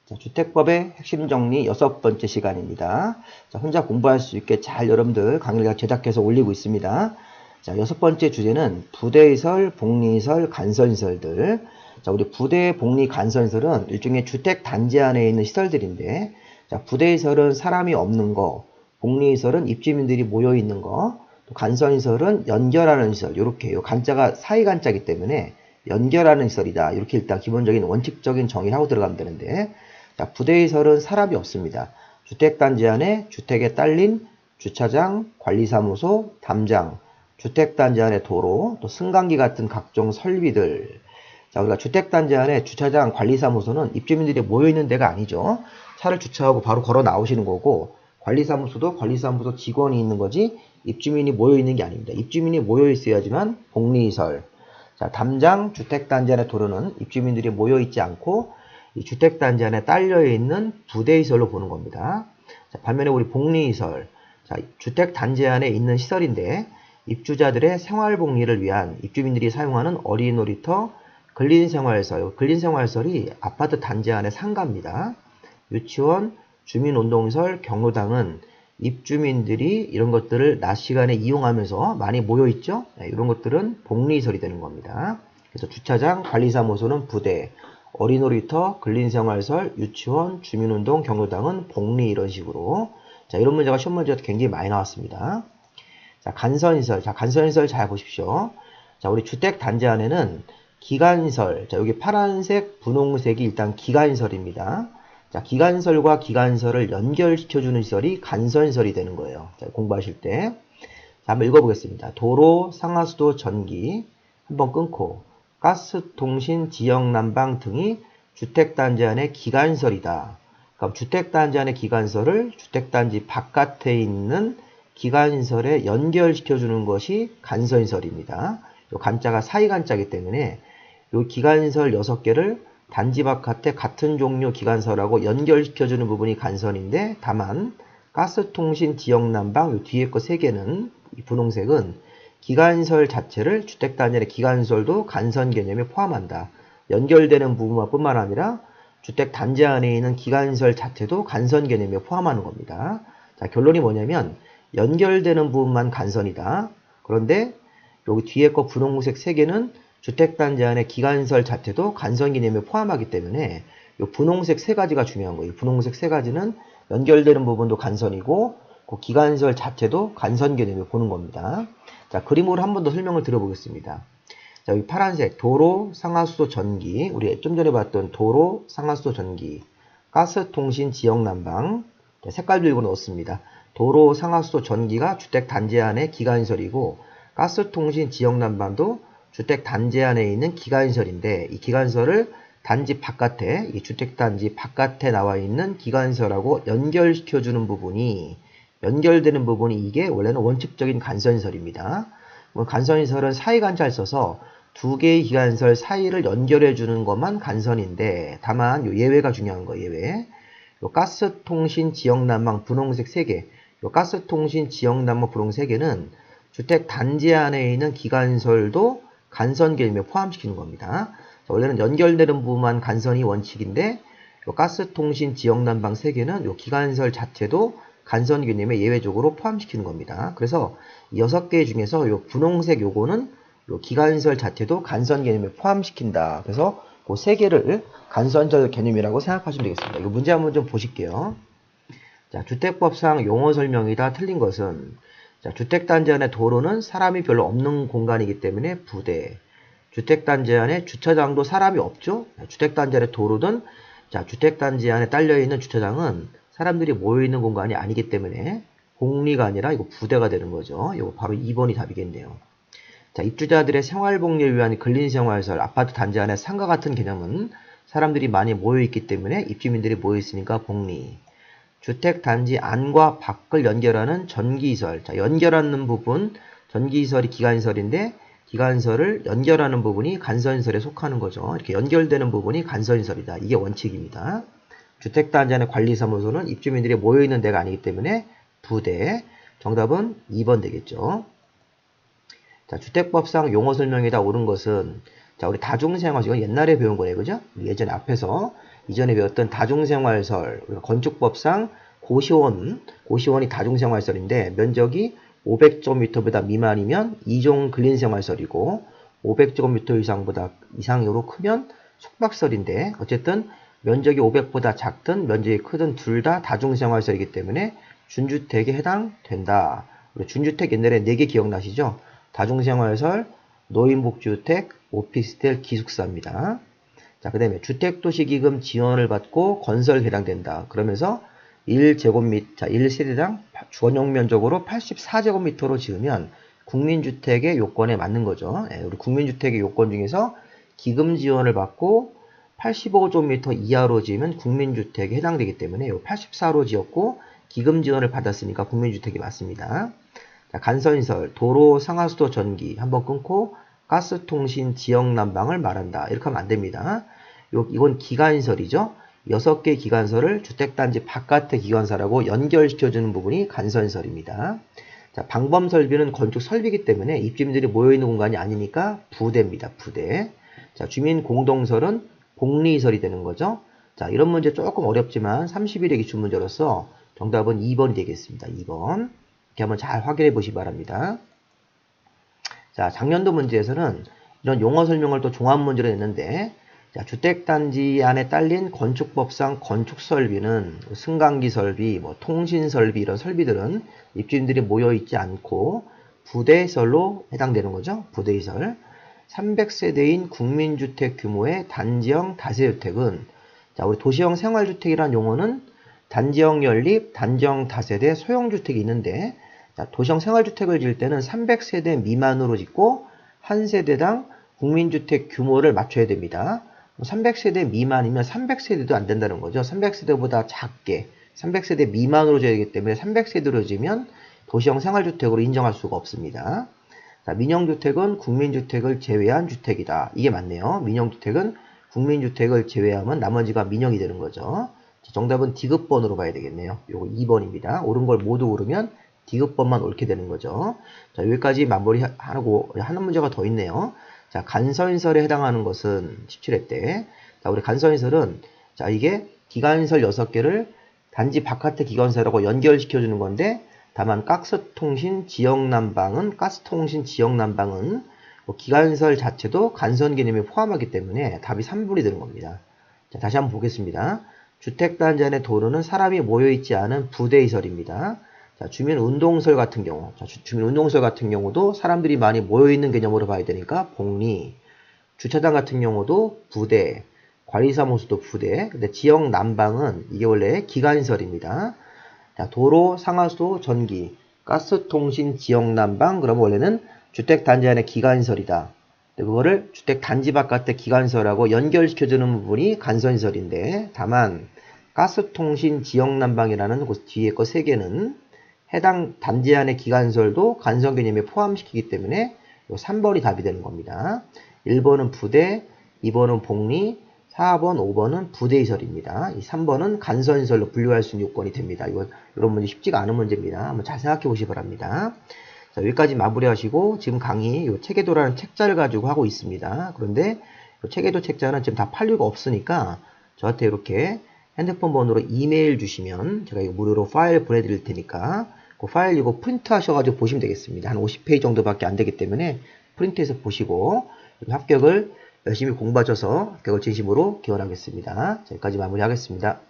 자, 주택법의 핵심 정리 6번째 시간입니다. 자, 혼자 공부할 수 있게 잘 여러분들 강의를 제작해서 올리고 있습니다. 자, 6번째 주제는 부대시설, 복리시설, 간선시설들. 자, 우리 부대, 복리, 간선시설은 일종의 주택 단지 안에 있는 시설들인데, 자, 부대시설은 사람이 없는 거, 복리시설은 입주민들이 모여 있는 거, 또 간선시설은 연결하는 시설. 이렇게 요 간자가 사이 간자이기 때문에 연결하는 시설이다. 이렇게 일단 기본적인 원칙적인 정의를 하고 들어가면 되는데, 자, 부대시설은 사람이 없습니다. 주택단지 안에 주택에 딸린 주차장, 관리사무소, 담장, 주택단지 안에 도로, 또 승강기 같은 각종 설비들. 자, 우리가 주택단지 안에 주차장, 관리사무소는 입주민들이 모여있는 데가 아니죠. 차를 주차하고 바로 걸어 나오시는 거고, 관리사무소도 관리사무소 직원이 있는 거지 입주민이 모여있는 게 아닙니다. 입주민이 모여있어야지만 복리시설. 자, 담장, 주택단지 안에 도로는 입주민들이 모여있지 않고 이 주택단지 안에 딸려있는 부대시설로 보는 겁니다. 자, 반면에 우리 복리시설, 자, 주택단지 안에 있는 시설인데 입주자들의 생활복리를 위한 입주민들이 사용하는 어린이 놀이터, 근린생활시설, 근린생활시설이 아파트 단지 안에 상가입니다. 유치원, 주민운동시설, 경로당은 입주민들이 이런 것들을 낮 시간에 이용하면서 많이 모여있죠. 네, 이런 것들은 복리시설이 되는 겁니다. 그래서 주차장, 관리사무소는 부대, 어린이놀이터, 근린생활시설, 유치원, 주민운동, 경로당은 복리 이런 식으로. 자, 이런 문제가 시험 문제가 굉장히 많이 나왔습니다. 자, 간선시설. 자, 간선시설 잘 보십시오. 자, 우리 주택 단지 안에는 기간시설. 자, 여기 파란색, 분홍색이 일단 기간시설입니다. 자, 기간시설과 기간시설을 연결시켜주는 시설이 간선시설이 되는 거예요. 자, 공부하실 때. 자, 한번 읽어보겠습니다. 도로, 상하수도, 전기. 한번 끊고. 가스, 통신, 지역, 난방 등이 주택단지 안의 기간시설이다. 그럼 주택단지 안의 기간시설을 주택단지 바깥에 있는 기간시설에 연결시켜주는 것이 간선시설입니다. 요 간자가 사이 간자이기 때문에 요 기간시설 6개를 단지 바깥에 같은 종류 기간시설하고 연결시켜주는 부분이 간선인데, 다만 가스, 통신, 지역, 난방 요 뒤에 거 3개는 이 분홍색은 기간시설 자체를 주택단지의 기간시설도 간선 개념에 포함한다. 연결되는 부분만 뿐만 아니라 주택단지 안에 있는 기간시설 자체도 간선 개념에 포함하는 겁니다. 자, 결론이 뭐냐면 연결되는 부분만 간선이다. 그런데 여기 뒤에 거 분홍색 3개는 주택단지 안의 기간시설 자체도 간선 개념에 포함하기 때문에 이 분홍색 3가지가 중요한 거예요. 분홍색 3가지는 연결되는 부분도 간선이고 그 기간시설 자체도 간선 개념에 보는 겁니다. 자, 그림으로 한 번 더 설명을 들어보겠습니다. 자, 여기 파란색 도로, 상하수도, 전기. 우리 좀 전에 봤던 도로, 상하수도, 전기. 가스, 통신, 지역, 난방. 자, 색깔도 읽어 넣었습니다. 도로, 상하수도, 전기가 주택 단지 안의 기간시설이고 가스, 통신, 지역, 난방도 주택 단지 안에 있는 기간시설인데, 이 기간시설을 단지 바깥에, 이 주택 단지 바깥에 나와 있는 기간시설하고 연결시켜주는 부분이, 연결되는 부분이 이게 원래는 원칙적인 간선시설입니다. 간선시설은 사이 간자를 써서 2개의 기간시설 사이를 연결해 주는 것만 간선인데, 다만 요 예외가 중요한 거예요. 예외. 요 가스, 통신, 지역, 난방, 분홍색 3개. 요 가스, 통신, 지역, 난방, 분홍색 3개는 주택 단지 안에 있는 기간시설도 간선 개념에 포함시키는 겁니다. 자, 원래는 연결되는 부분만 간선이 원칙인데, 요 가스, 통신, 지역, 난방 3개는 요 기간시설 자체도 간선 개념에 예외적으로 포함시키는 겁니다. 그래서 6개 중에서 요 분홍색 요거는 요 기간시설 자체도 간선 개념에 포함시킨다. 그래서 그 3개를 간선적 개념이라고 생각하시면 되겠습니다. 이 문제 한번 좀 보실게요. 자, 주택법상 용어 설명이다. 틀린 것은, 자, 주택단지 안에 도로는 사람이 별로 없는 공간이기 때문에 부대. 주택단지 안에 주차장도 사람이 없죠. 주택단지 안에 도로든, 자, 주택단지 안에 딸려있는 주차장은 사람들이 모여있는 공간이 아니기 때문에 복리가 아니라 이거 부대가 되는 거죠. 이거 바로 2번이 답이겠네요. 자, 입주자들의 생활복리를 위한 근린생활시설, 아파트 단지 안에 상가 같은 개념은 사람들이 많이 모여있기 때문에 입주민들이 모여있으니까 복리. 주택단지 안과 밖을 연결하는 전기시설. 자, 연결하는 부분, 전기시설이 기간시설인데 기간시설을 연결하는 부분이 간선시설에 속하는 거죠. 이렇게 연결되는 부분이 간선시설이다. 이게 원칙입니다. 주택단지 안의 관리사무소는 입주민들이 모여있는 데가 아니기 때문에 부대. 정답은 2번 되겠죠. 자, 주택법상 용어 설명이다 옳은 것은, 자, 우리 다중생활, 이건 옛날에 배운 거예요. 그죠? 예전에 앞에서 이전에 배웠던 다중생활설, 건축법상 고시원이 다중생활설인데 면적이 500제곱미터보다 미만이면 2종 근린생활설이고 500제곱미터 이상으로 크면 숙박설인데 어쨌든 면적이 500보다 작든 면적이 크든 둘 다 다중생활설이기 때문에 준주택에 해당된다. 준주택 옛날에 4개 기억나시죠? 다중생활설, 노인복지주택, 오피스텔, 기숙사입니다. 자, 그 다음에 주택도시기금 지원을 받고 건설에 해당된다. 그러면서 1세대당 전용 면적으로 84제곱미터로 지으면 국민주택의 요건에 맞는 거죠. 우리 국민주택의 요건 중에서 기금 지원을 받고 85제곱미터 이하로 지으면 국민주택에 해당되기 때문에 84로 지었고 기금 지원을 받았으니까 국민주택이 맞습니다. 자, 간선시설, 도로, 상하수도, 전기 한번 끊고 가스통신, 지역난방을 말한다. 이렇게 하면 안 됩니다. 이건 기간시설이죠. 6개 기간설을 주택단지 바깥의 기관사라고 연결시켜주는 부분이 간선시설입니다. 자, 방범설비는 건축설비이기 때문에 입주민들이 모여있는 공간이 아니니까 부대입니다. 부대. 자, 주민공동설은 복리설이 되는 거죠. 자, 이런 문제 조금 어렵지만 31회 기출문제로서 정답은 2번이 되겠습니다. 2번. 이렇게 한번 잘 확인해 보시기 바랍니다. 자, 작년도 문제에서는 이런 용어 설명을 또 종합 문제로 냈는데, 자, 주택단지 안에 딸린 건축법상 건축설비는 승강기 설비, 통신설비 이런 설비들은 입주민들이 모여있지 않고 부대설로 해당되는 거죠. 부대설. 300세대인 국민주택 규모의 단지형 다세주택은, 자, 우리 도시형 생활주택이라는 용어는 단지형 연립, 단지형 다세대, 소형주택이 있는데, 자, 도시형 생활주택을 지을 때는 300세대 미만으로 짓고 한 세대당 국민주택 규모를 맞춰야 됩니다. 300세대 미만이면 300세대도 안 된다는 거죠. 300세대보다 작게 300세대 미만으로 지어야 되기 때문에 300세대로 지으면 도시형 생활주택으로 인정할 수가 없습니다. 자, 민영주택은 국민주택을 제외한 주택이다. 이게 맞네요. 민영주택은 국민주택을 제외하면 나머지가 민영이 되는 거죠. 정답은 디귿번으로 봐야 되겠네요. 요거 2번입니다. 옳은 걸 모두 고르면 디귿번만 옳게 되는 거죠. 자, 여기까지 마무리하고 하는 문제가 더 있네요. 자, 간선시설에 해당하는 것은 17회 때. 자, 우리 간선시설은, 자, 이게 기간시설 6개를 단지 바깥의 기관사라고 연결시켜주는 건데, 다만 가스통신 지역난방은 기간시설 자체도 간선 개념에 포함하기 때문에 답이 3분이 되는 겁니다. 자, 다시 한번 보겠습니다. 주택단지 안의 도로는 사람이 모여있지 않은 부대시설입니다. 자, 주민운동설 같은 경우, 자, 주민운동설 같은 경우도 사람들이 많이 모여있는 개념으로 봐야 되니까 복리, 주차장 같은 경우도 부대, 관리사무소도 부대, 근데 지역 난방은 이게 원래 기간시설입니다. 자, 도로, 상하수도, 전기, 가스통신, 지역 난방, 그러면 원래는 주택단지 안의 기간시설이다. 그거를 주택단지 바깥의 기간시설하고 연결시켜주는 부분이 간선시설인데, 다만 가스통신, 지역 난방이라는 그 뒤에 거 3개는 해당 단지 안의 기간시설도 간선 개념에 포함시키기 때문에 3번이 답이 되는 겁니다. 1번은 부대, 2번은 복리, 4번, 5번은 부대시설입니다. 이 3번은 간선시설로 분류할 수 있는 요건이 됩니다. 이런 문제 쉽지가 않은 문제입니다. 한번 잘 생각해 보시기 바랍니다. 자, 여기까지 마무리하시고 지금 강의 체계도라는 책자를 가지고 하고 있습니다. 그런데 체계도 책자는 지금 다 팔 리가 없으니까 저한테 이렇게 핸드폰 번호로 이메일 주시면 제가 이거 무료로 파일 보내드릴 테니까 그 파일 이거 프린트 하셔가지고 보시면 되겠습니다. 한 50페이지 정도밖에 안 되기 때문에 프린트해서 보시고 합격을 열심히 공부하셔서 합격을 진심으로 기원하겠습니다. 자, 여기까지 마무리하겠습니다.